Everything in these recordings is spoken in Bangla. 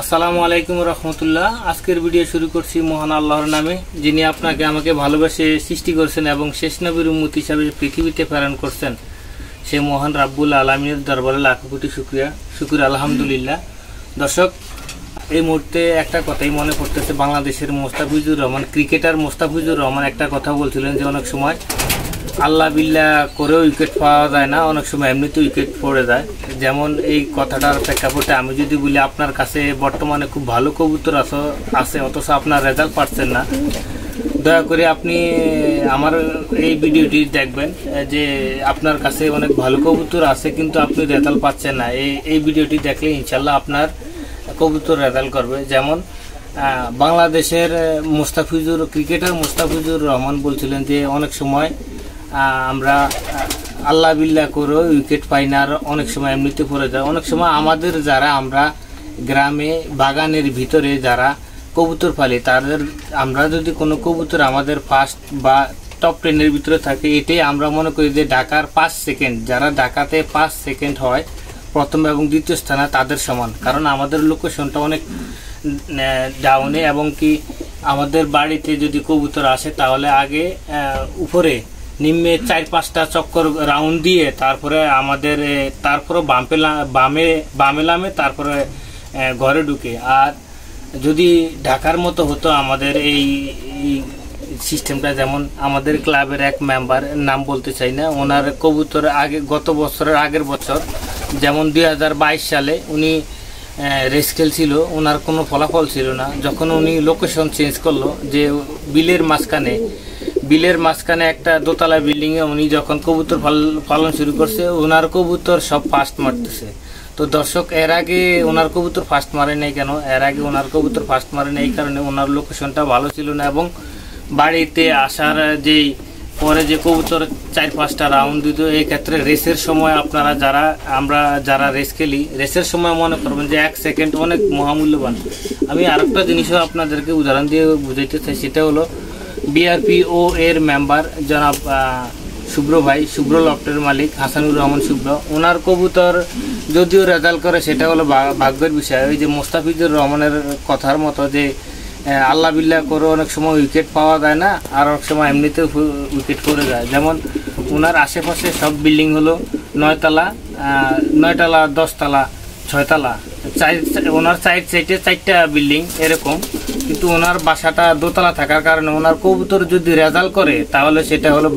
আসসালামু আলাইকুম রহমতুল্লাহ। আজকের ভিডিও শুরু করছি মহান আল্লাহর নামে, যিনি আপনাকে আমাকে ভালোবেসে সৃষ্টি করছেন এবং শেষ নবীর উম্মত হিসাবে পৃথিবীতে প্রেরণ করছেন। সে মহান রাব্বুল আলামিনের দরবারে লাখ কোটি শুকর আলহামদুলিল্লাহ। দর্শক, এই মুহূর্তে একটা কথাই মনে পড়তেছে, বাংলাদেশের মোস্তাফিজুর রহমান, ক্রিকেটার মোস্তাফিজুর রহমান একটা কথা বলছিলেন যে অনেক সময় আল্লাহ বিল্লাহ করেও উইকেট পাওয়া যায় না, অনেক সময় এমনিতে উইকেট পড়ে যায়। যেমন এই কথাটার প্রেক্ষাপটে আমি যদি বলি, আপনার কাছে বর্তমানে খুব ভালো কবুতর আছে অথচ আপনার রেজাল্ট পাচ্ছেন না, দয়া করে আপনি আমার এই ভিডিওটি দেখবেন যে আপনার কাছে অনেক ভালো কবুতর আছে কিন্তু আপনি রেজাল্ট পাচ্ছেন না। এই ভিডিওটি দেখলে ইনশাল্লাহ আপনার কবুতর রেজাল্ট করবে। যেমন বাংলাদেশের ক্রিকেটার মোস্তাফিজুর রহমান বলছিলেন যে অনেক সময় আমরা আল্লাহ বিল্লাহ করে উইকেট পাই না, আর অনেক সময় এমনিতে পড়ে যায়। অনেক সময় আমাদের আমরা গ্রামে বাগানের ভিতরে যারা কবুতর পালি, আমরা যদি কোনো কবুতর আমাদের ফার্স্ট বা টপ 10-এর ভিতরে থাকে, এটাই আমরা মনে করি যে ঢাকার 5 সেকেন্ড, যারা ঢাকাতে 5 সেকেন্ড হয় প্রথম এবং দ্বিতীয় স্থানে তাদের সমান। কারণ আমাদের লোকেশনটা অনেক ডাউনে, এবং কি আমাদের বাড়িতে যদি কবুতর আসে তাহলে আগে উপরে নিম্নে 4-5টা চক্কর রাউন্ড দিয়ে তারপরে বামে লামে তারপরে ঘরে ঢুকে। আর যদি ঢাকার মতো হতো আমাদের এই সিস্টেমটা, যেমন আমাদের ক্লাবের এক মেম্বার, নাম বলতে চাই না, ওনার কবুতর গত বছরের আগের বছর, যেমন 2022 সালে উনি রেস খেলছিল, ওনার কোনো ফলাফল ছিল না। যখন উনি লোকেশন চেঞ্জ করলো, যে বিলের মাঝখানে একটা দোতলা বিল্ডিংয়ে উনি যখন কবুতর পালন শুরু করছে, ওনার কবুতর সব ফার্স্ট মারতেছে। তো দর্শক, এর আগে ওনার কবুতর ফার্স্ট মারে নাই কেন? এর আগে ওনার কবুতর ফার্স্ট মারে নাই এই কারণে ওনার লোকেশনটা ভালো ছিল না, এবং বাড়িতে আসার পরে যে কবুতর 4-5টা রাউন্ড দিত। এই ক্ষেত্রে রেসের সময় আমরা যারা রেস খেলি, রেসের সময় মনে করবেন যে 1 সেকেন্ড অনেক মহামূল্যবান। আমি আরেকটা জিনিসও আপনাদেরকে উদাহরণ দিয়ে বুঝাইতে চাই, সেটা হলো BRPO এর মেম্বার জনাব শুভ্র লফটের মালিক হাসানুর রহমান শুভ্র, ওনার কবুতর যদিও রেজাল্ট করে সেটা হলো ভাগ্যের বিষয়। ওই যে মোস্তাফিজুর রহমানের কথার মতো যে আল্লাহ বিল্লাহ করে অনেক সময় উইকেট পাওয়া যায় না, আর অনেক সময় এমনিতে উইকেট পড়ে যায়। যেমন ওনার আশেপাশে সব বিল্ডিং হলো 9 তলা, 10 তলা, 6 তলা, ওনার সাইডে 4টা বিল্ডিং এরকম, কিন্তু ওনার বাসাটা দোতলা থাকার কারণে ওনার কবুতর যদি রেজাল্ট করে তাহলে সেটা হলো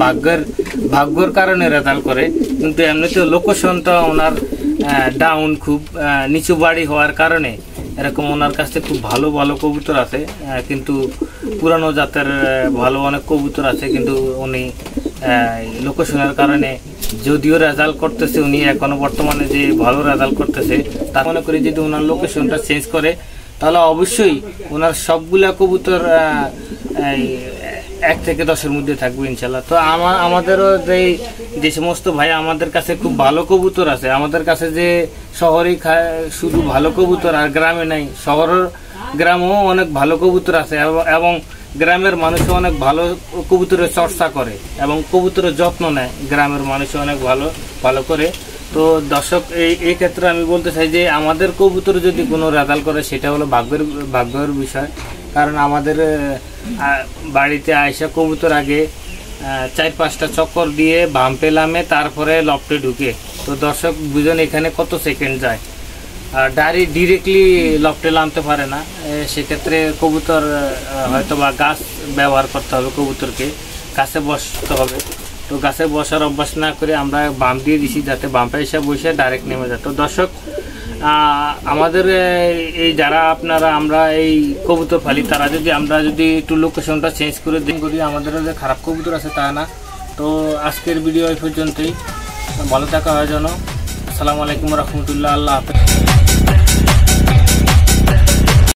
ভাগ্যর কারণে রেজাল্ট করে। কিন্তু এমনিতে লোকেশনটা ওনার ডাউন, খুব নিচু বাড়ি হওয়ার কারণে এরকম ওনার কাছে খুব ভালো ভালো কবুতর আছে, কিন্তু পুরানো জাতের ভালো অনেক কবুতর আছে, কিন্তু উনি লোকেশনের কারণে যদিও রেজাল্ট করতেছে, উনি এখনো বর্তমানে যে ভালো রেজাল্ট করতেছে, তা মনে করি যদি ওনার লোকেশনটা চেঞ্জ করে তাহলে অবশ্যই ওনার সবগুলা কবুতর 1 থেকে 10-এর মধ্যে থাকবে ইনশাল্লাহ। তো আমাদেরও যে সমস্ত ভাই আমাদের কাছে খুব ভালো কবুতর আছে, আমাদের কাছে যে শহরে শুধু ভালো কবুতর আর গ্রামে নাই, গ্রামেও অনেক ভালো কবুতর আছে, এবং গ্রামের মানুষও অনেক ভালো কবুতরের চর্চা করে এবং কবুতরের যত্ন নেয়, গ্রামের মানুষও অনেক ভালো করে। তো দর্শক, এই ক্ষেত্রে আমি বলতে চাই যে আমাদের কবুতর যদি কোনো রেজাল্ট করে সেটা হলো ভাগ্যের বিষয়। কারণ আমাদের বাড়িতে আয়সা কবুতর আগে 4-5টা চক্কর দিয়ে বাম্পে লামে তারপরে লফটে ঢুকে। তো দর্শক বুঝেন এখানে কত সেকেন্ড যায়, আর ডিরেক্টলি লফটে নামতে পারে না। সেক্ষেত্রে কবুতর হয়তো বা গাছ ব্যবহার করতে হবে, কবুতরকে গাছে বসতে হবে। তো গাছে বসার অভ্যাস না করে আমরা বাম্প দিয়ে দিছি, যাতে বাম্পে এসে বসে ডাইরেক্ট নেমে যায়। তো দর্শক, আমাদের এই যারা আমরা এই কবুতর পালি, আমরা যদি একটু লোকেশনটা চেঞ্জ করে দিন করি, আমাদের যে খারাপ কবুতর আছে তা না। তো আজকের ভিডিও এই পর্যন্তই, ভালো থাকা হয় যেন। আসসালামু আলাইকুম রহমতুল্লাহ, আল্লাহ হাফেজ।